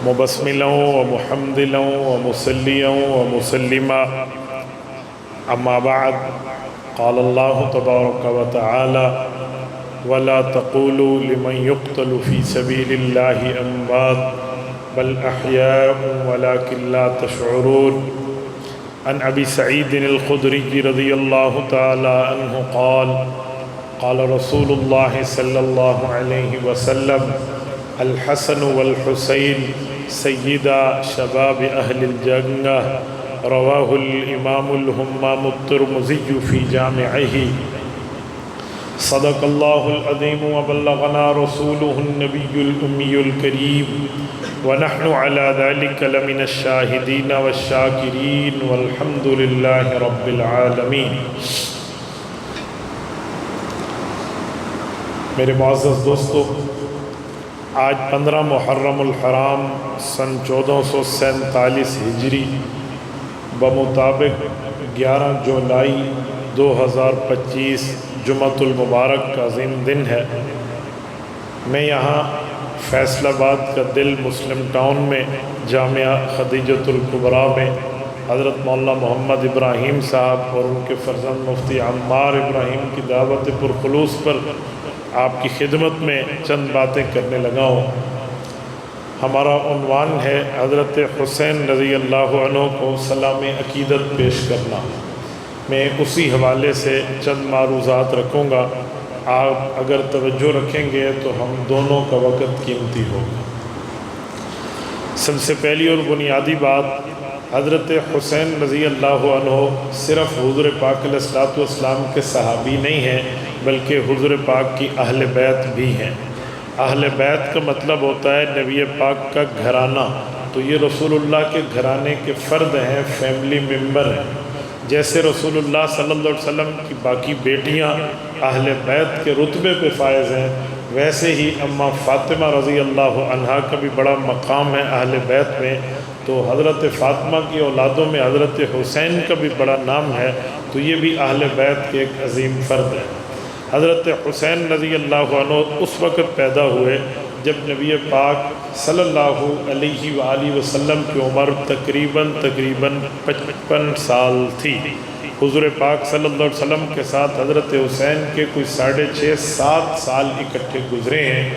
مبسملا ومحمدلا ومصليا ومسلما أما بعد قال الله تبارك وتعالى ولا تقولوا لمن يقتل في سبيل الله أموات بل أحياء ولكن لا تشعرون عن أبي سعيد الخدري رضي الله تعالى عنه قال قال رسول الله صلى الله عليه وسلم الحسن والحسين سيدا شباب أهل الجنة رواه الإمام الهمام الترمذي في جامعه صدق الله العظيم وبلغنا رسوله النبي الأمي الكريم ونحن على ذلك لمن الشاهدين والشاكرين والحمد لله رب العالمين۔ میرے معزز دوستو، آج 15 محرم الحرام سن 1447 ہجری بمطابق 11 جولائی 2025 جمعۃ المبارک کا عظیم دن ہے۔ میں یہاں فیصل آباد کا دل مسلم ٹاؤن میں جامعہ خدیجۃ الکبریٰ میں حضرت مولانا محمد ابراہیم صاحب اور ان کے فرزند مفتی عمار ابراہیم کی دعوت پرخلوص پر آپ کی خدمت میں چند باتیں کرنے لگا ہوں۔ ہمارا عنوان ہے حضرت حسین رضی اللہ عنہ کو سلام عقیدت پیش کرنا۔ میں اسی حوالے سے چند معروضات رکھوں گا، آپ اگر توجہ رکھیں گے تو ہم دونوں کا وقت قیمتی ہوگا۔ سب سے پہلی اور بنیادی بات، حضرت حسین رضی اللہ عنہ صرف حضور پاک علیہ الصلوۃ والسلام کے صحابی نہیں ہیں، بلکہ حضور پاک کی اہل بیت بھی ہیں۔ اہل بیت کا مطلب ہوتا ہے نبی پاک کا گھرانہ، تو یہ رسول اللہ کے گھرانے کے فرد ہیں، فیملی ممبر ہیں۔ جیسے رسول اللہ صلی اللہ علیہ وسلم کی باقی بیٹیاں اہل بیت کے رتبے پہ فائز ہیں، ویسے ہی اماں فاطمہ رضی اللہ عنہا کا بھی بڑا مقام ہے اہل بیت میں۔ تو حضرت فاطمہ کی اولادوں میں حضرت حسین کا بھی بڑا نام ہے، تو یہ بھی اہل بیت کے ایک عظیم فرد ہے۔ حضرت حسین رضی اللہ عنہ اس وقت پیدا ہوئے جب نبی پاک صلی اللہ علیہ وآلہ وسلم کی عمر تقریباً 55 سال تھی۔ حضور پاک صلی اللہ علیہ وسلم کے ساتھ حضرت حسین کے کوئی 6.5-7 سال اکٹھے گزرے ہیں،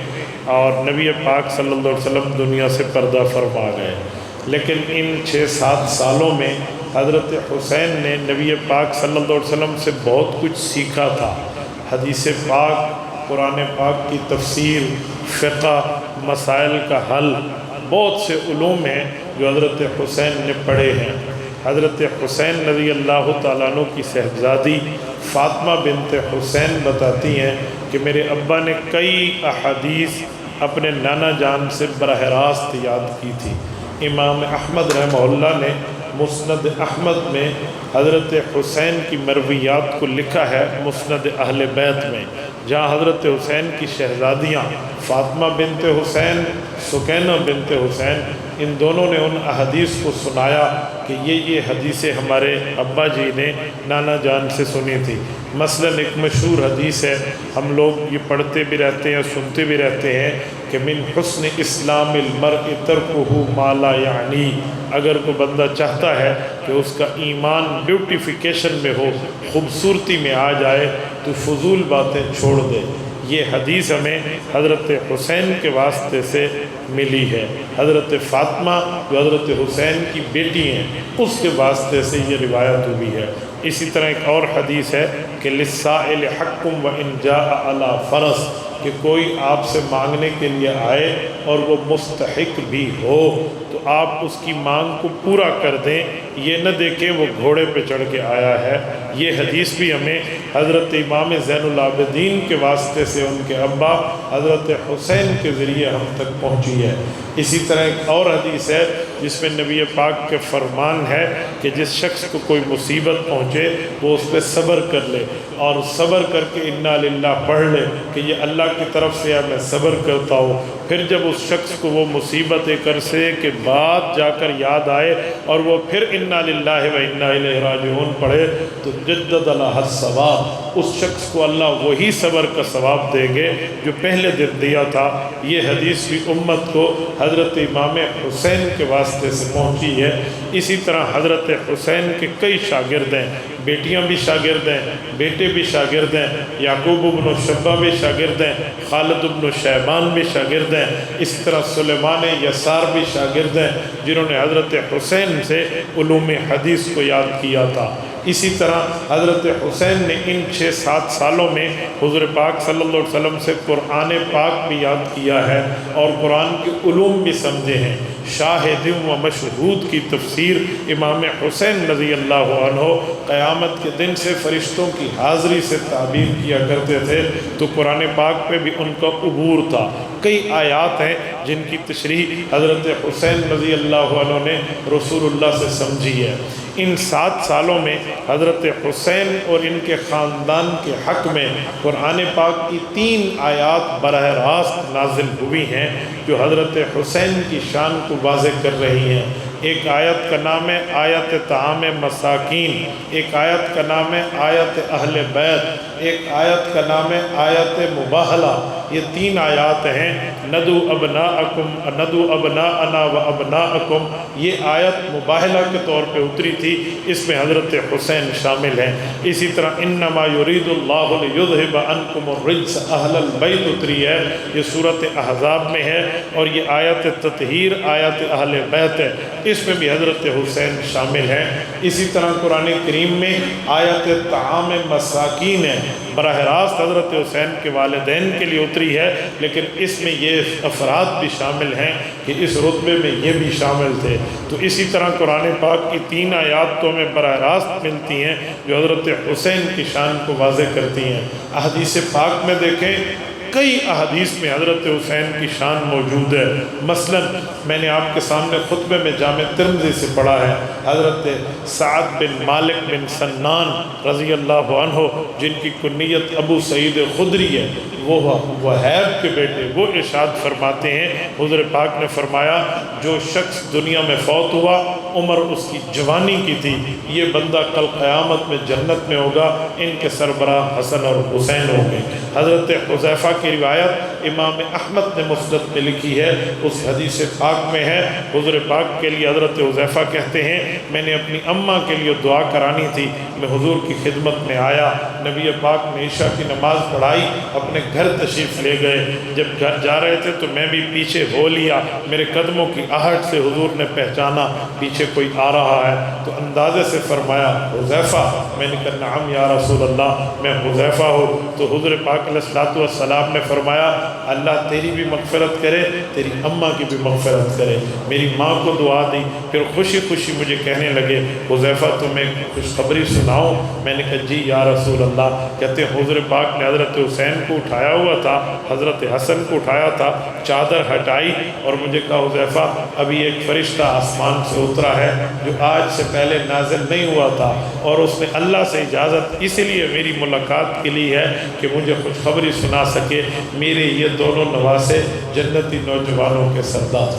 اور نبی پاک صلی اللہ علیہ وسلم دنیا سے پردہ فرما گئے۔ لیکن ان 6-7 سالوں میں حضرت حسین نے نبی پاک صلی اللہ علیہ وسلم سے بہت کچھ سیکھا تھا۔ حدیث پاک، قرآن پاک کی تفسیر، فقہ، مسائل کا حل، بہت سے علوم ہیں جو حضرت حسین نے پڑھے ہیں۔ حضرت حسین رضی اللہ تعالیٰ عنہ کی صاحبزادی فاطمہ بنت حسین بتاتی ہیں کہ میرے ابا نے کئی احادیث اپنے نانا جان سے براہ راست یاد کی تھی۔ امام احمد رحمہ اللہ نے مسند احمد میں حضرت حسین کی مرویات کو لکھا ہے مسند اہل بیت میں، جہاں حضرت حسین کی شہزادیاں فاطمہ بنت حسین، سکینہ بنت حسین، ان دونوں نے ان احادیث کو سنایا کہ یہ حدیثیں ہمارے ابا جی نے نانا جان سے سنی تھی۔ مثلاً ایک مشہور حدیث ہے، ہم لوگ یہ پڑھتے بھی رہتے ہیں، سنتے بھی رہتے ہیں کہ من حسن اسلام المرء ترکہ ما لا یعنی، اگر کوئی بندہ چاہتا ہے کہ اس کا ایمان بیوٹیفیکیشن میں ہو، خوبصورتی میں آ جائے، تو فضول باتیں چھوڑ دے۔ یہ حدیث ہمیں حضرت حسین کے واسطے سے ملی ہے۔ حضرت فاطمہ جو حضرت حسین کی بیٹی ہیں، اس کے واسطے سے یہ روایت ہوئی ہے۔ اسی طرح ایک اور حدیث ہے کہ للسائل حق وان جاء علی فرس، کہ کوئی آپ سے مانگنے کے لیے آئے اور وہ مستحق بھی ہو تو آپ اس کی مانگ کو پورا کر دیں، یہ نہ دیکھیں وہ گھوڑے پہ چڑھ کے آیا ہے۔ یہ حدیث بھی ہمیں حضرت امام زین العابدین کے واسطے سے ان کے ابا حضرت حسین کے ذریعے ہم تک پہنچی ہے۔ اسی طرح ایک اور حدیث ہے جس میں نبی پاک کے فرمان ہے کہ جس شخص کو کوئی مصیبت پہنچے وہ اس پہ صبر کر لے، اور صبر کر کے انا للہ پڑھ لے کہ یہ اللہ کی طرف سے ہے، میں صبر کرتا ہوں۔ پھر جب اس شخص کو وہ مصیبت ایک عرصے کے بعد جا کر یاد آئے اور وہ پھر انا للہ و انا الیہ راجعون پڑھے تو جدد لہ الثواب، اس شخص کو اللہ وہی صبر کا ثواب دیں گے جو پہلے دن دیا تھا۔ یہ حدیث بھی امت کو حضرت امام حسین کے واسطے سے پہنچی ہے۔ اسی طرح حضرت حسین کے کئی شاگرد ہیں، بیٹیاں بھی شاگرد ہیں، بیٹے بھی شاگرد ہیں، یعقوب بن شبہ بھی شاگرد ہیں، خالد بن شیبان بھی شاگرد ہیں، اس طرح سلیمان یسار بھی شاگرد ہیں جنہوں نے حضرت حسین سے علوم حدیث کو یاد کیا تھا۔ اسی طرح حضرت حسین نے ان 6-7 سالوں میں حضور پاک صلی اللہ علیہ وسلم سے قرآن پاک بھی یاد کیا ہے اور قرآن کے علوم بھی سمجھے ہیں۔ شاہد و مشہود کی تفسیر امام حسین رضی اللہ عنہ قیامت کے دن سے فرشتوں کی حاضری سے تعبیر کیا کرتے تھے، تو قرآن پاک پہ بھی ان کا عبور تھا۔ کئی آیات ہیں جن کی تشریح حضرت حسین رضی اللہ عنہ نے رسول اللہ سے سمجھی ہے۔ ان 7 سالوں میں حضرت حسین اور ان کے خاندان کے حق میں قرآن پاک کی 3 آیات براہ راست نازل ہوئی ہیں جو حضرت حسین کی شان کو واضح کر رہی ہیں۔ ایک آیت کا نام ہے آیت طعام مساکین، ایک آیت کا نام ہے آیت اہل بیت، ایک آیت کا نام ہے آیت مباہلہ۔ یہ 3 آیات ہیں۔ ندو ابناءنا و ابناءکم، یہ آیت مباہلہ کے طور پہ اتری تھی، اس میں حضرت حسین شامل ہیں۔ اسی طرح انما یرید اللہ لیذھب عنکم الرجس اہل البیت اتری ہے، یہ سورۃ احزاب میں ہے، اور یہ آیت تطہیر آیت اہل بیت ہے، اس میں بھی حضرت حسین شامل ہیں۔ اسی طرح قرآن کریم میں آیت طعام مساکین ہے، براہ راست حضرت حسین کے والدین کے لیے اتری ہے، لیکن اس میں یہ افراد بھی شامل ہیں کہ اس رتبے میں یہ بھی شامل تھے۔ تو اسی طرح قرآن پاک کی 3 آیات تو ہمیں براہ راست ملتی ہیں جو حضرت حسین کی شان کو واضح کرتی ہیں۔ احادیث پاک میں دیکھیں کئی احادیث میں حضرت حسین کی شان موجود ہے۔ مثلا میں نے آپ کے سامنے خطبے میں جامع ترمذی سے پڑھا ہے، حضرت سعد بن مالک بن سنان رضی اللہ عنہ جن کی کنیت ابو سعید خدری ہے، وہ وہیب کے بیٹے، وہ ارشاد فرماتے ہیں حضور پاک نے فرمایا جو شخص دنیا میں فوت ہوا عمر اس کی جوانی کی تھی، یہ بندہ کل قیامت میں جنت میں ہوگا، ان کے سربراہ حسن اور حسین ہوں گے۔ حضرت حذیفہ کی روایت امام احمد نے مسند میں لکھی ہے، اس حدیث پاک میں ہے، حضور پاک کے لیے حضرت حذیفہ کہتے ہیں میں نے اپنی اماں کے لیے دعا کرانی تھی، میں حضور کی خدمت میں آیا، نبی پاک نے عشاء کی نماز پڑھائی، اپنے گھر تشریف لے گئے، جب گھر جا رہے تھے تو میں بھی پیچھے ہو لیا، میرے قدموں کی آہٹ سے حضور نے پہچانا پیچھے کوئی آ رہا ہے، تو اندازے سے فرمایا حذیفہ، میں نے کہا نعم یا رسول اللہ میں حذیفہ ہوں، تو حضور پاک علیہ السلام نے فرمایا اللہ تیری بھی مغفرت کرے، تیری اماں کی بھی مغفرت کرے۔ میری ماں کو دعا دی، پھر خوشی خوشی مجھے کہنے لگے حذیفہ تمہیں خوشخبری سناؤں؟ میں نے کہا جی یا رسول اللہ۔ کہتے ہیں حضور پاک نے حضرت حسین کو اٹھایا ہوا تھا، حضرت حسن کو اٹھایا تھا، چادر ہٹائی اور مجھے کہا حذیفہ ابھی ایک فرشتہ آسمان سے اترا ہے جو آج سے پہلے نازل نہیں ہوا تھا، اور اس نے اللہ سے اجازت اسی لیے میری ملاقات کے لیے ہے کہ مجھے خوشخبری سنا سکے، میرے یہ دونوں نواسے جنتی نوجوانوں کے سردار۔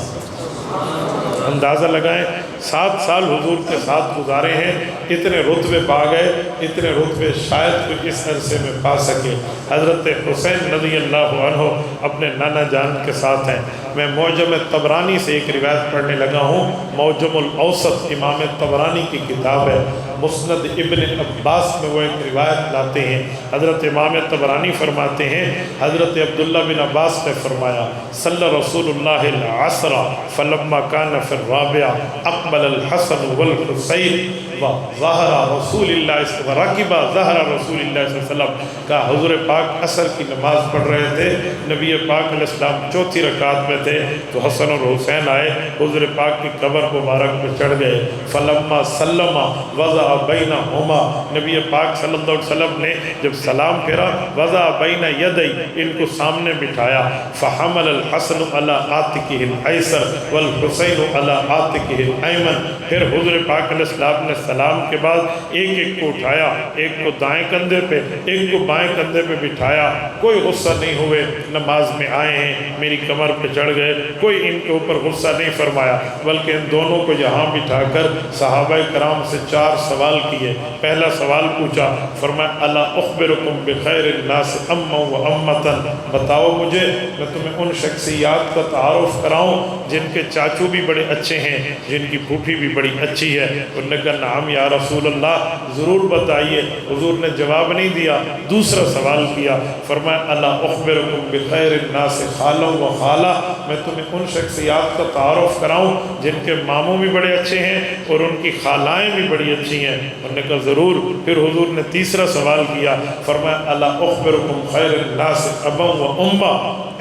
اندازہ لگائیں 7 سال حضور کے ساتھ گزارے ہیں، اتنے رتبے پا گئے، اتنے رتبے شاید کوئی اس عرصے میں پا سکے۔ حضرت حسین رضی اللہ عنہ اپنے نانا جان کے ساتھ ہیں۔ میں معجم طبرانی سے ایک روایت پڑھنے لگا ہوں، معجم الاوسط امام طبرانی کی کتاب ہے، مسند ابن عباس میں وہ ایک روایت لاتے ہیں، حضرت امام طبرانی فرماتے ہیں حضرت عبداللہ بن عباس نے فرمایا صلی رسول اللہ العصر فلما کان فی الرابعہ اقبل الحسن والحسین وظہر رسول اللہ ورکب ظہر رسول اللہ صلی اللہ علیہ وسلم، کہا حضور پاک عصر کی نماز پڑھ رہے تھے، نبی پاک علیہ السلام چوتھی رکعت میں تھے تو حسن اور حسین آئے، حضور پاک کی قبر مبارک پہ چڑھ گئے، فلما سلم وضع بینہما، نبی پاک صلی اللہ علیہ وسلم نے جب سلام پھیرا وضع بین یدی، ان کو سامنے بٹھایا، فحمل الحسن علی عاتقہ الایسر والحسین علی عاتقہ الایمن، پھر حضور پاک علیہ السلام نے سلام کے بعد ایک ایک کو اٹھایا، ایک کو دائیں کندھے پہ ایک کو بائیں کندھے پہ بٹھایا، کوئی غصہ نہیں ہوئے، نماز میں آئے ہیں، میری کمر پہ چڑھ چڑھ گئے، کوئی ان کے اوپر غصہ نہیں فرمایا، بلکہ ان دونوں کو یہاں بٹھا کر صحابہ کرام سے 4 سوال کیے۔ پہلا سوال پوچھا، فرمایا الا اخبرکم بخیر الناس اما و امتن، بتاؤ مجھے میں تمہیں ان شخصیات کا تعارف کراؤں جن کے چاچو بھی بڑے اچھے ہیں، جن کی پھوپھی بھی بڑی اچھی ہے؟ انہوں نے کہا نعم یا رسول اللہ، ضرور بتائیے۔ حضور نے جواب نہیں دیا، دوسرا سوال کیا، فرمایا الا اخبرکم بخیر الناس خالا و خالہ، میں تمہیں ان شخصیات کا تعارف کراؤں جن کے ماموں بھی بڑے اچھے ہیں اور ان کی خالائیں بھی بڑی اچھی ہیں؟ انہوں نے کہا ضرور۔ پھر حضور نے تیسرا سوال کیا، فرمایا الا اخبرکم خیر الناس ابا و امہ،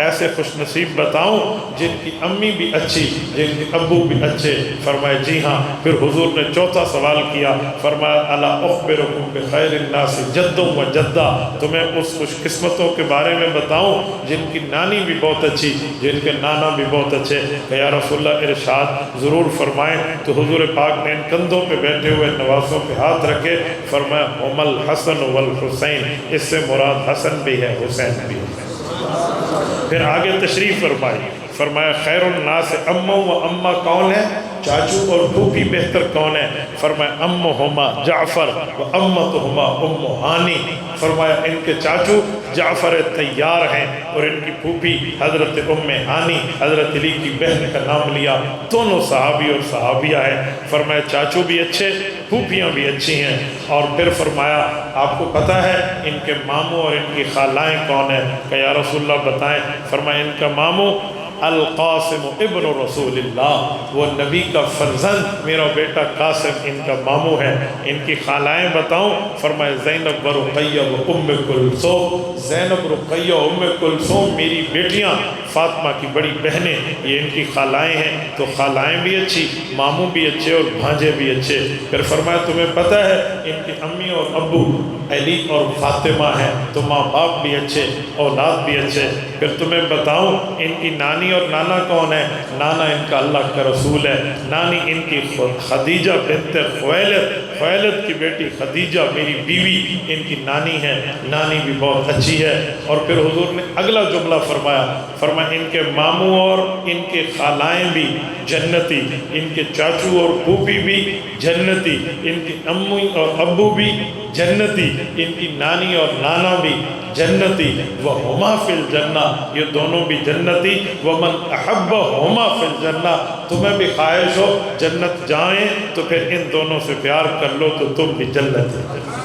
ایسے خوش نصیب بتاؤں جن کی امی بھی اچھی، جن کے ابو بھی اچھے؟ فرمایا جی ہاں۔ پھر حضور نے چوتھا سوال کیا، فرمایا الا اخبرکم بخیر الناس جد و جدہ، تمہیں اس خوش قسمتوں کے بارے میں بتاؤں جن کی نانی بھی بہت اچھی، جن کے نانا بھی بہت اچھے؟ کہ یا رسول اللہ ارشاد ضرور فرمائیں۔ تو حضور پاک نے ان کندھوں پہ بیٹھے ہوئے نواسوں پہ ہاتھ رکھے، فرمایا ہم الحسن والحسین، اس سے مراد حسن بھی ہے حسین بھی ہے۔ پھر آگے تشریف فرمائی، فرمایا خیر الناس اما و اما کون ہے؟ چاچو اور پھوپھی بہتر کون ہے؟ فرمایا امہما جعفر و امتہما ام ہانی، فرمایا ان کے چاچو جعفر طیار ہیں اور ان کی پھوپھی حضرت ام ہانی، حضرت علی کی بہن کا نام لیا، دونوں صحابی اور صحابیہ ہیں۔ فرمایا چاچو بھی اچھے، پھوپھیاں بھی اچھی ہیں۔ اور پھر فرمایا آپ کو پتہ ہے ان کے ماموں اور ان کی خالائیں کون ہیں؟ کہ یا رسول اللہ بتائیں۔ فرمایا ان کا ماموں القاسم ابن رسول اللہ، وہ نبی کا فرزند میرا بیٹا قاسم ان کا ماموں ہے۔ ان کی خالائیں بتاؤں؟ فرمایا زینب و رقیہ و ام کلثوم، زینب رقیہ و ام کلثوم میری بیٹیاں، فاطمہ کی بڑی بہنیں، یہ ان کی خالائیں ہیں۔ تو خالائیں بھی اچھی، ماموں بھی اچھے اور بھانجے بھی اچھے۔ پھر فرمایا تمہیں پتہ ہے ان کی امی اور ابو علی اور فاطمہ ہیں، تو ماں باپ بھی اچھے، اولاد بھی اچھے۔ پھر تمہیں بتاؤں ان کی نانی اور نانا کون ہے؟ نانا ان کا اللہ کا رسول ہے، نانی ان کی خدیجہ بنت خویلد، خویلد کی بیٹی خدیجہ میری بیوی ان کی نانی ہے، نانی بھی بہت اچھی ہے۔ اور پھر حضور نے اگلا جملہ فرمایا، فرمایا ان کے ماموں اور ان کے خالائیں بھی جنتی، ان کے چاچو اور پھوپھی بھی جنتی، ان کی امی اور ابو بھی جنتی، ان کی نانی اور نانا بھی جنتی، وہما فی الجنہ، یہ دونوں بھی جنتی، ومن احبہما فی الجنہ، تمہیں بھی خواہش ہو جنت جائیں تو پھر ان دونوں سے پیار کر لو تو تم بھی جنت ہیں۔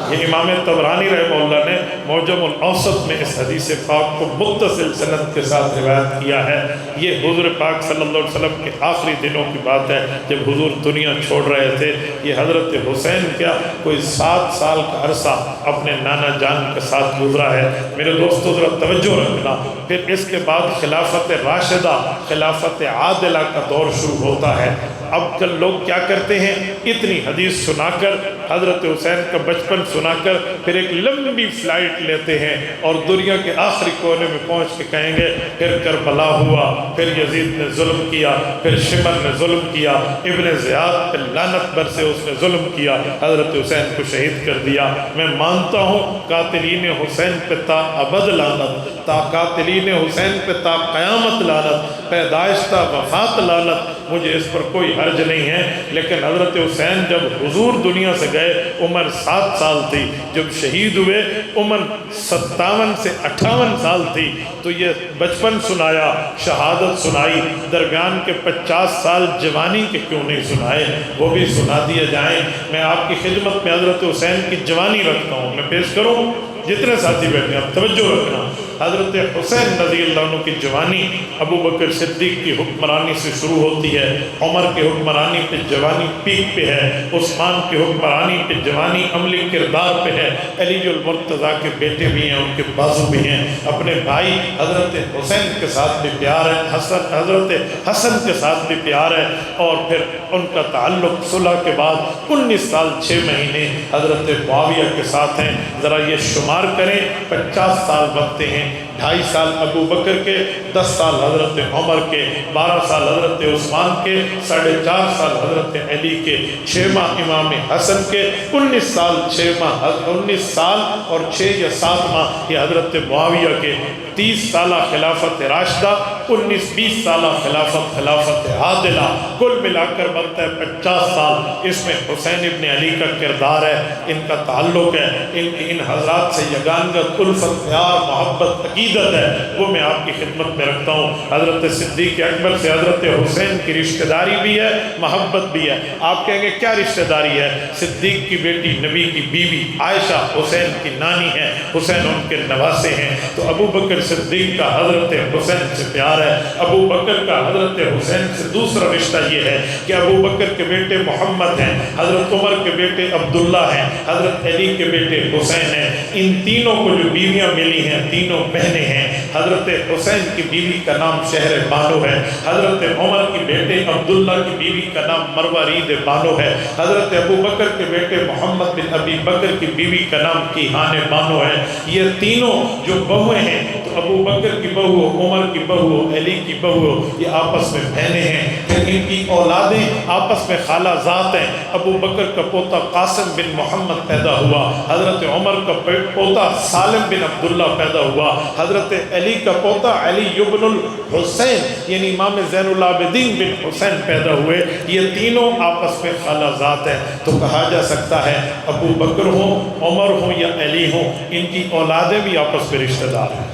یہ امام طبرانی رحمہ اللہ نے معجم الاوسط میں اس حدیث پاک کو متصل سند کے ساتھ روایت کیا ہے۔ یہ حضور پاک صلی اللہ علیہ وسلم کے آخری دنوں کی بات ہے، جب حضور دنیا چھوڑ رہے تھے۔ یہ حضرت حسین کیا کوئی 7 سال کا عرصہ اپنے نانا جان کے ساتھ گزرا ہے۔ میرے دوستو ذرا توجہ رکھنا، پھر اس کے بعد خلافت راشدہ، خلافت عادلہ کا دور شروع ہوتا ہے۔ اب کل لوگ کیا کرتے ہیں، اتنی حدیث سنا کر، حضرت حسین کا بچپن سنا کر، پھر ایک لمبی فلائٹ لیتے ہیں اور دنیا کے آخری کونے میں پہنچ کے کہیں گے پھر کربلا ہوا، پھر یزید نے ظلم کیا، پھر شمر نے ظلم کیا، ابن زیاد پہ لعنت برسے اس نے ظلم کیا، حضرت حسین کو شہید کر دیا۔ میں مانتا ہوں قاتلین حسین پہ تا ابد لعنت، تا قاتلین حسین پہ تا قیامت لعنت، پیدائش تا وفات لعنت، مجھے اس پر کوئی حرج نہیں ہے۔ لیکن حضرت حسین جب حضور دنیا سے گئے عمر 7 سال تھی، جب شہید ہوئے عمر 57 سے 58 سال تھی، تو یہ بچپن سنایا، شہادت سنائی، درمیان کے 50 سال جوانی کے کیوں نہیں سنائے، وہ بھی سنا دیے جائیں۔ میں آپ کی خدمت میں حضرت حسین کی جوانی رکھتا ہوں، میں پیش کروں، جتنے ساتھی بیٹھے ہیں آپ توجہ رکھنا۔ حضرت حسین رضی اللہ عنہ کی جوانی ابو بکر صدیق کی حکمرانی سے شروع ہوتی ہے، عمر کی حکمرانی پہ جوانی پیک پہ ہے، عثمان کی حکمرانی پہ جوانی عملی کردار پہ ہے، علی المرتضیٰ کے بیٹے بھی ہیں، ان کے بازو بھی ہیں، اپنے بھائی حضرت حسین کے ساتھ بھی پیار ہے، حضرت حسن کے ساتھ بھی پیار ہے، اور پھر ان کا تعلق صلح کے بعد 19 سال 6 مہینے حضرت معاویہ کے ساتھ ہیں۔ ذرا یہ شمار کریں، 50 سال بنتے ہیں، 2.5 سال ابو بکر کے، 10 سال حضرت عمر کے، 12 سال حضرت عثمان کے، 4.5 سال حضرت علی کے، 6 ماہ امام حسن کے، 19 سال 6 ماہ 19 سال اور 6 یا 7 ماہ یہ حضرت معاویہ کے، 30 سالہ خلافت راشدہ، 19-20 سالہ خلافت عادلہ کل ملا کر بنتا ہے 50 سال۔ اس میں حسین ابن علی کا کردار ہے، ان کا تعلق ہے، ان حضرات سے یگانگت، الفت، پیار، محبت، عقیدت ہے، وہ میں آپ کی خدمت میں رکھتا ہوں۔ حضرت صدیق اکبر سے حضرت حسین کی رشتہ داری بھی ہے، محبت بھی ہے۔ آپ کہیں گے کیا رشتہ داری ہے؟ صدیق کی بیٹی نبی کی بیوی عائشہ حسین کی نانی ہے، حسین ان کے نواسے ہیں، تو ابو بکر صدیق کا حضرت حسین سے پیار ہے۔ ابو بکر کا حضرت حسین سے دوسرا رشتہ یہ ہے کہ ابو بکر کے بیٹے محمد ہیں، حضرت عمر کے بیٹے عبداللہ ہیں، حضرت علی کے بیٹے حسین ہیں۔ ان تینوں کو جو بیویاں ملی ہیں تینوں بہنیں ہیں۔ حضرت حسین کی بیوی کا نام شہر بانو ہے، حضرت عمر کی بیٹے عبداللہ کی بیوی کا نام مروارید بانو ہے، حضرت ابو بکر کے بیٹے محمد بن ابی بکر کی بیوی کا نام کیہان بانو ہے۔ یہ تینوں جو بہویں ہیں، تو ابو بکر کی بہو، عمر کی بہو، علی کی بہو، یہ آپس میں بہنیں ہیں، پھر ان کی اولادیں آپس میں خالہ زاد ہیں۔ ابو بکر کا پوتا قاسم بن محمد پیدا ہوا، حضرت عمر کا پوتا سالم بن عبداللہ پیدا ہوا، حضرت علی کا پوتا علی بن الحسین یعنی امام زین العابدین بن حسین پیدا ہوئے۔ یہ تینوں آپس میں خالہ زاد ہیں۔ تو کہا جا سکتا ہے ابو بکر ہوں، عمر ہوں یا علی ہوں، ان کی اولادیں بھی آپس میں رشتہ دار ہیں۔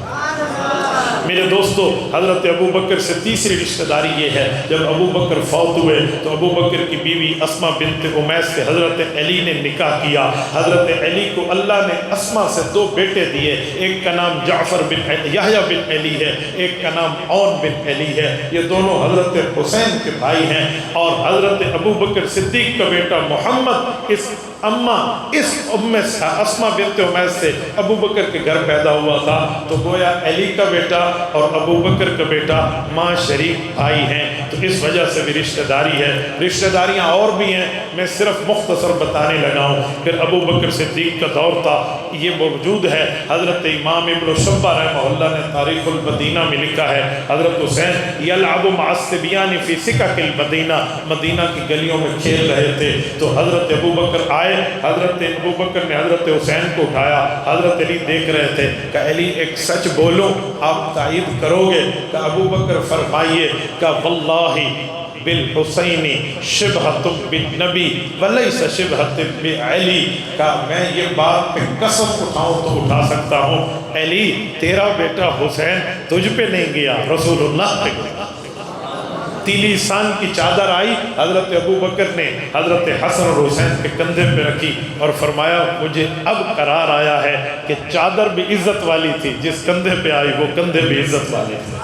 میرے دوستو، حضرت ابو بکر سے تیسری رشتہ داری یہ ہے، جب ابو بکر فوت ہوئے تو ابو بکر کی بیوی اسما بنت امیس سے حضرت علی نے نکاح کیا۔ حضرت علی کو اللہ نے اسما سے 2 بیٹے دیے، ایک کا نام جعفر بن یحییٰ بن علی ہے، ایک کا نام عون بن علی ہے۔ یہ دونوں حضرت حسین کے بھائی ہیں، اور حضرت ابو بکر صدیق کا بیٹا محمد اس اسما بنت امیس سے ابو بکر کے گھر پیدا ہوا تھا، تو گویا علی کا بیٹا اور ابو بکر کا بیٹا ماں شریک بھائی ہیں، تو اس وجہ سے بھی رشتہ داری ہے۔ رشتہ داریاں اور بھی ہیں، میں صرف مختصر بتانے لگا ہوں۔ پھر ابو بکر صدیق کا دور تھا، یہ موجود ہے، حضرت امام ابن الشبہ رحمہ اللہ نے تاریخ المدینہ میں لکھا ہے، حضرت حسین یلعب مع الصبیان فی سکک المدینہ، مدینہ کی گلیوں میں کھیل رہے تھے، تو حضرت ابو بکر آئے، حضرت ابو بکر نے حضرت حسین کو اٹھایا، حضرت علی دیکھ رہے تھے، کہ علی ایک سچ بولوں آپ تائید کرو گے؟ کہ ابو بکر فرمائیے کہ واللہ بالحسین شبہۃ بالنبی ولیس شبہۃ بعلی، کہ میں یہ بات پہ قسم اٹھاؤں تو اٹھا سکتا ہوں، علی تیرا بیٹا حسین تجھ پہ نہیں گیا، رسول اللہ پہ گیا۔ تیلی سان کی چادر آئی، حضرت ابو بکر نے حضرت حسن اور حسین کے کندھے پہ رکھی اور فرمایا مجھے اب قرار آیا ہے کہ چادر بھی عزت والی تھی، جس کندھے پہ آئی وہ کندھے بھی عزت والے تھے۔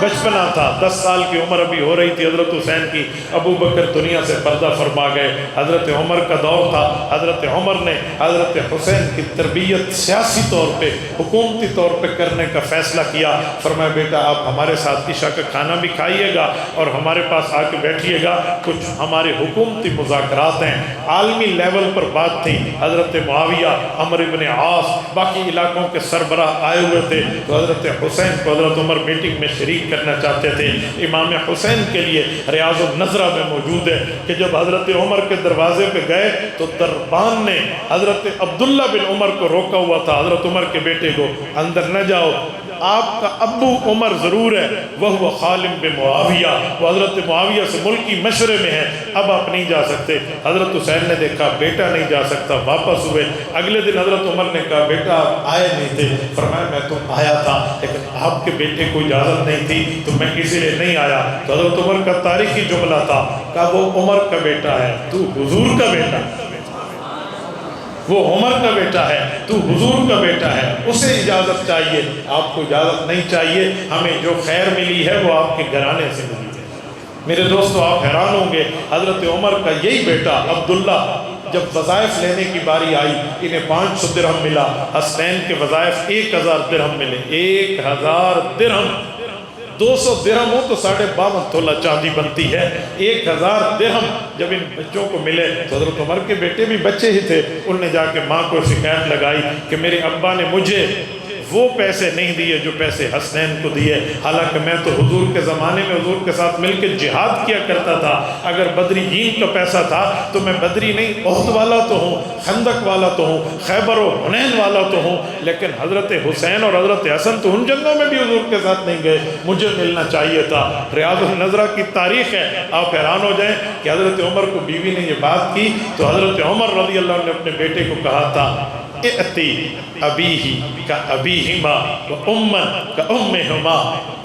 بچپنا تھا، 10 سال کی عمر ابھی ہو رہی تھی حضرت حسین کی، ابو بکر دنیا سے پردہ فرما گئے۔ حضرت عمر کا دور تھا، حضرت عمر نے حضرت حسین کی تربیت سیاسی طور پہ، حکومتی طور پہ کرنے کا فیصلہ کیا۔ فرمایا بیٹا آپ ہمارے ساتھ عشاء کا کھانا بھی کھائیے گا اور ہمارے پاس آ کے بیٹھیے گا، کچھ ہمارے حکومتی مذاکرات ہیں۔ عالمی لیول پر بات تھی، حضرت معاویہ، عمرو بن عاص، باقی علاقوں کے سربراہ آئے ہوئے تھے، تو حضرت حسین کو حضرت عمر میٹنگ میں شریک کرنا چاہتے تھے۔ امام حسین کے لیے ریاض النظرہ میں موجود ہے کہ جب حضرت عمر کے دروازے پہ گئے تو دربان نے حضرت عبداللہ بن عمر کو روکا ہوا تھا، حضرت عمر کے بیٹے کو، اندر نہ جاؤ، آپ کا ابو عمر ضرور ہے، وہ خالم بن معاویہ، وہ حضرت معاویہ سے ملکی مشورے میں ہے، اب آپ نہیں جا سکتے۔ حضرت حسین نے دیکھا بیٹا نہیں جا سکتا، واپس ہوئے۔ اگلے دن حضرت عمر نے کہا بیٹا آپ آئے نہیں تھے، فرمایا میں تو آیا تھا لیکن آپ کے بیٹے کو اجازت نہیں تھی تو میں اسی لیے نہیں آیا۔ تو حضرت عمر کا تاریخی جملہ تھا کہ وہ عمر کا بیٹا ہے، تو حضور کا بیٹا ہے، وہ عمر کا بیٹا ہے، تو حضور کا بیٹا ہے، اسے اجازت چاہیے، آپ کو اجازت نہیں چاہیے، ہمیں جو خیر ملی ہے وہ آپ کے گھرانے سے ملی ہے۔ میرے دوستو آپ حیران ہوں گے، حضرت عمر کا یہی بیٹا عبداللہ جب وظائف لینے کی باری آئی، انہیں 500 درہم ملا، حسنین کے وظائف 1000 درہم ملے، 1000 درہم، 200 درہم ہو تو 52.5 تولہ چاندی بنتی ہے، 1000 درہم جب ان بچوں کو ملے تو حضرت عمر کے بیٹے بھی بچے ہی تھے، انہوں نے جا کے ماں کو شکایت لگائی کہ میرے ابا نے مجھے وہ پیسے نہیں دیے جو پیسے حسنین کو دیے، حالانکہ میں تو حضور کے زمانے میں حضور کے ساتھ مل کے جہاد کیا کرتا تھا، اگر بدریین کا پیسہ تھا تو میں بدری نہیں، احد والا تو ہوں، خندق والا تو ہوں، خیبر و حنین والا تو ہوں، لیکن حضرت حسین اور حضرت حسن تو ان جنگوں میں بھی حضور کے ساتھ نہیں گئے، مجھے ملنا چاہیے تھا۔ ریاض النظرہ کی تاریخ ہے، آپ حیران ہو جائیں کہ حضرت عمر کو بیوی نے یہ بات کی تو حضرت عمر رضی اللہ عنہ نے اپنے بیٹے کو کہا تھا اِأْتِ أَبِيهِ كَأَبِيهِمَا وَأُمًّا كَأُمِّهِمَا۔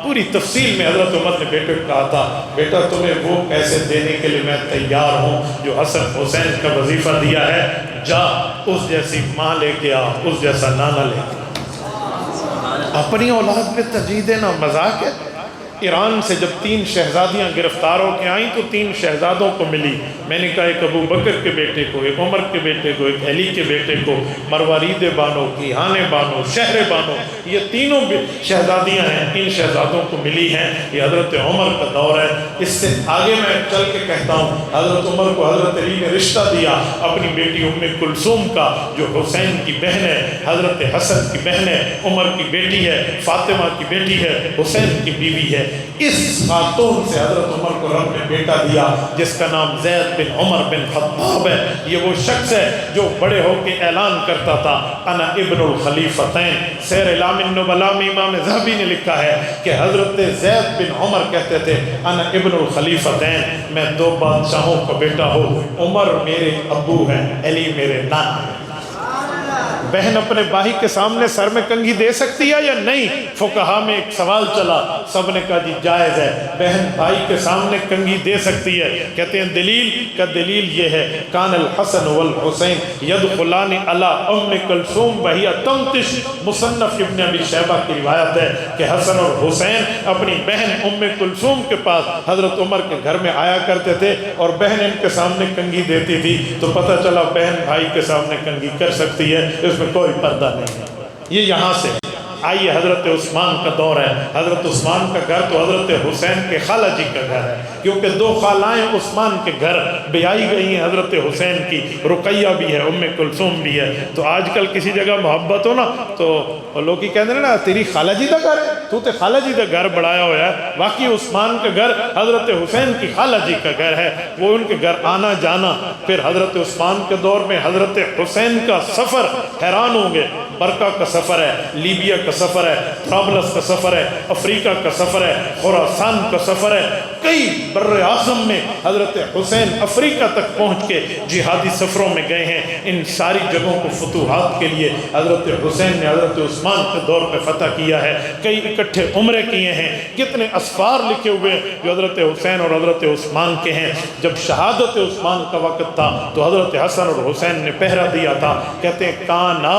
پوری تفصیل میں حضرت عمر نے بیٹے کو کہا تھا بیٹا تمہیں وہ پیسے دینے کے لیے میں تیار ہوں جو حسن حسین کا وظیفہ دیا ہے، جا اس جیسی ماں لے کے آ، اس جیسا نانا لے کے آ۔ اپنی اولاد پہ ترجیح دینا مذاق ہے؟ ایران سے جب 3 شہزادیاں گرفتار ہو کے آئیں تو 3 شہزادوں کو ملی، میں نے کہا ایک ابو بکر کے بیٹے کو، ایک عمر کے بیٹے کو، ایک علی کے بیٹے کو، مروارید بانو، کیہان بانو، شہر بانو، یہ تینوں شہزادیاں ہیں، ان شہزادوں کو ملی ہیں۔ یہ حضرت عمر کا دور ہے۔ اس سے آگے میں چل کے کہتا ہوں حضرت عمر کو حضرت علی نے رشتہ دیا اپنی بیٹی ام کلثوم کا، جو حسین کی بہن ہے، حضرت حسن کی بہن ہے، عمر کی بیٹی ہے، فاطمہ کی بیٹی ہے، حسین کی بیوی ہے۔ اس خاتون سے حضرت عمر کو رب نے بیٹا دیا جس کا نام زید بن عمر بن خطاب ہے۔ یہ وہ شخص ہے جو بڑے ہو کے اعلان کرتا تھا انا ابن الخلیفتین۔ سیر اعلام النبلاء میں امام ذہبی نے لکھا ہے کہ حضرت زید بن عمر کہتے تھے انا ابن الخلیفتین، میں 2 بادشاہوں کا بیٹا ہوں، عمر میرے ابو ہیں، علی میرے نانا ہیں۔ بہن اپنے بھائی کے سامنے سر میں کنگھی دے سکتی ہے یا نہیں؟ فقہا میں ایک سوال چلا، سب نے کہا جی جائز ہے، بہن بھائی کے سامنے کنگھی دے سکتی ہے۔ کہتے ہیں دلیل کا دلیل یہ ہے کان الحسن والحسین یدخلان علی ام کلثوم وہی تمتش، مصنف ابن ابی شیبہ کی روایت ہے کہ حسن اور حسین اپنی بہن ام کلثوم کے پاس حضرت عمر کے گھر میں آیا کرتے تھے اور بہن ان کے سامنے کنگھی دیتی تھی تو پتہ چلا بہن بھائی کے سامنے کنگھی کر سکتی ہے، اس میں کوئی پردہ نہیں ہے۔ یہ یہاں سے آئیے حضرت عثمان کا دور ہے۔ حضرت عثمان کا گھر تو حضرت حسین کے خالہ جی کا گھر ہے، کیونکہ 2 خالائیں عثمان کے گھر بیائی گئی ہیں حضرت حسین کی، رقیہ بھی ہے، ام کلثوم بھی ہے۔ تو آج کل کسی جگہ محبت ہو نا تو لوگ ہی کہتے ہیں نا تیری خالہ جی دا گھر ہے، تو تے خالہ جی دا گھر بڑھایا ہوا ہے۔ واقعی عثمان کا گھر حضرت حسین کی خالہ جی کا گھر ہے، وہ ان کے گھر آنا جانا۔ پھر حضرت عثمان کے دور میں حضرت حسین کا سفر، حیران ہوں گے، برقہ کا سفر ہے، لیبیا کا سفر ہے، طرابلس کا سفر ہے، افریقہ کا سفر ہے، خراسان کا سفر ہے، کئی بر اعظم میں حضرت حسین افریقہ تک پہنچ کے جہادی سفروں میں گئے ہیں۔ ان ساری جگہوں کو فتوحات کے لیے حضرت حسین نے حضرت عثمان کے دور پہ فتح کیا ہے، کئی اکٹھے عمرے کیے ہیں، کتنے اسفار لکھے ہوئے جو حضرت حسین اور حضرت عثمان کے ہیں۔ جب شہادت عثمان کا وقت تھا تو حضرت حسن اور حسین نے پہرا دیا تھا، کہتے ہیں کانا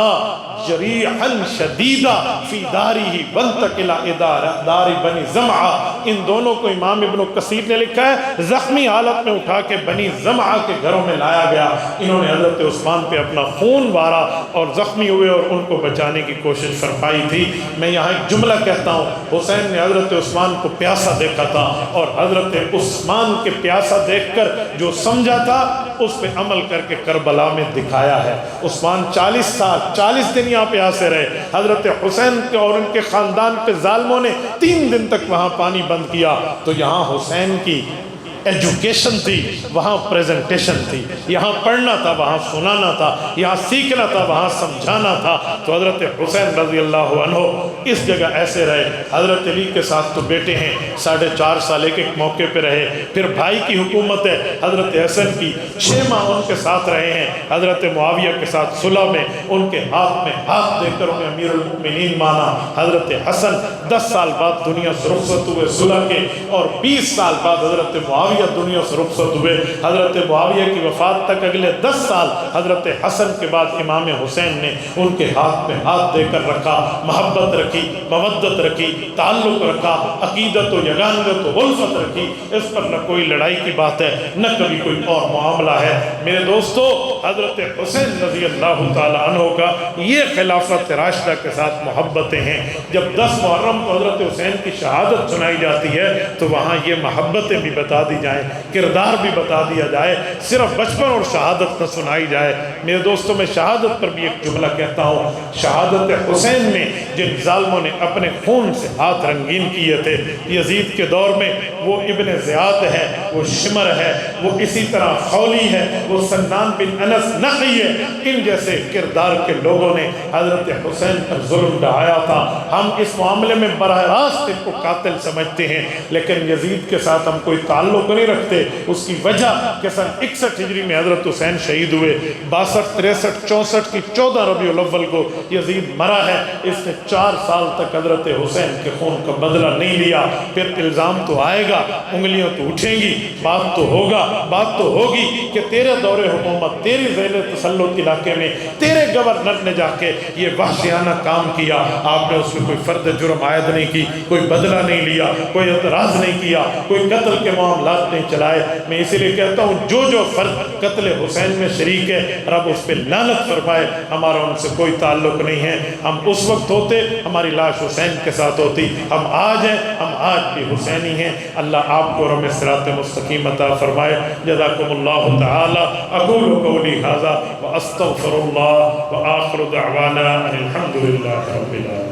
جریحا شدیدہ فی داری ہی وانتقل الی دار بنی زمعہ۔ ان دونوں کو امام ابن کثیر نے لکھا ہے زخمی حالت میں اٹھا کے بنی زمعہ کے گھروں میں لایا گیا۔ انہوں نے حضرت عثمان پہ اپنا خون وارا اور زخمی ہوئے اور ان کو بچانے کی کوشش فرمائی تھی۔ میں یہاں ایک جملہ کہتا ہوں، حسین نے حضرت عثمان کو پیاسا دیکھا تھا اور حضرت عثمان کے پیاسا دیکھ کر جو سمجھا تھا اس پہ عمل کر کے کربلا میں دکھایا ہے۔ عثمان 40 دن یہاں پیاسے رہے، حضرت حسین کے اور ان کے خاندان پہ ظالموں نے 3 دن تک وہاں پانی بند کیا۔ تو یہاں حسین کی ایجوکیشن تھی، وہاں پریزنٹیشن تھی، یہاں پڑھنا تھا وہاں سنانا تھا، یہاں سیکھنا تھا وہاں سمجھانا تھا۔ تو حضرت حسین رضی اللہ عنہ اس جگہ ایسے رہے۔ حضرت علی کے ساتھ تو بیٹے ہیں، 4.5 سال ایک موقع پہ رہے، پھر بھائی کی حکومت ہے حضرت حسن کی، 6 ماہ ان کے ساتھ رہے ہیں۔ حضرت معاویہ کے ساتھ صلح میں ان کے ہاتھ میں ہاتھ دے کر انہیں امیر المؤمنین مانا۔ حضرت حسن 10 سال بعد دنیا سے رخصت ہوئے صلح کے، اور 20 سال بعد حضرت معاویہ دنیا سے رخصت ہوئے۔ حضرت معاویہ کی وفات تک اگلے 10 سال حضرت حسن کے بعد امام حسین نے ان کے ہاتھ میں ہاتھ دے کر رکھا، محبت رکھی، مودت رکھی، تعلق رکھا، عقیدت و یگانگت و الفت رکھی۔ اس پر نہ کوئی لڑائی کی بات ہے نہ کبھی کوئی اور معاملہ ہے۔ میرے دوستو، حضرت حسین رضی اللہ تعالیٰ عنہ کا یہ خلافت راشدہ کے ساتھ محبتیں ہیں۔ جب 10 محرم کو حضرت حسین کی شہادت سنائی جاتی ہے تو وہاں یہ محبتیں بھی بتا دی جائیں، کردار بھی بتا دیا جائے، صرف بچپن اور شہادت نہ سنائی جائے۔ میرے دوستوں میں شہادت پر بھی ایک جملہ کہتا ہوں، شہادت حسین میں جن ظالموں نے اپنے خون سے ہاتھ رنگین کیے تھے، یزید کے دور میں وہ ابن زیاد ہے، وہ شمر ہے، وہ اسی طرح خولی ہے، وہ سنان بن انس نخعی ہے، ان جیسے کردار کے لوگوں نے حضرت حسین پر ظلم ڈھایا تھا۔ ہم اس معاملے میں براہ راست ان کو قاتل سمجھتے ہیں، لیکن یزید کے ساتھ ہم کوئی تعلق نہیں رکھتے۔ اس کی وجہ کہ سن 61 ہجری میں حضرت حسین شہید ہوئے، 62 63 64 کی 14 ربیع الاول کو یزید مرا ہے۔ اس نے 4 سال تک حضرت حسین کے خون کا بدلہ نہیں لیا۔ پھر الزام تو آئے گا، انگلیاں تو اٹھیں گی، بات تو ہوگی کہ تیرے دور حکومت، تیری زیر تسلط علاقے میں تیرے گورنر نے جا کے یہ وحشیانہ کام کیا، آپ نے اس میں کوئی فرد جرم عائد نہیں کی، کوئی بدلہ نہیں لیا، کوئی اعتراض نہیں کیا، کوئی قتل کے معاملات نہیں چلائے۔ میں اسی لیے کہتا ہوں جو فرد قتل حسین میں شریک ہے، رب اس پہ لعنت فرمائے۔ ہمارا ان سے کوئی تعلق نہیں ہے۔ ہم اس وقت ہوتے ہماری لاش حسین کے ساتھ ہوتی، ہم آج ہیں، ہم آج بھی حسینی ہیں۔ اللہ آپ کو رب صراط مستقیم عطا فرمائے۔ جزاکم اللہ تعالی۔ اقول قولی ھذا واستغفر اللہ وآخر دعوانا ان الحمد للہ رب العالمین۔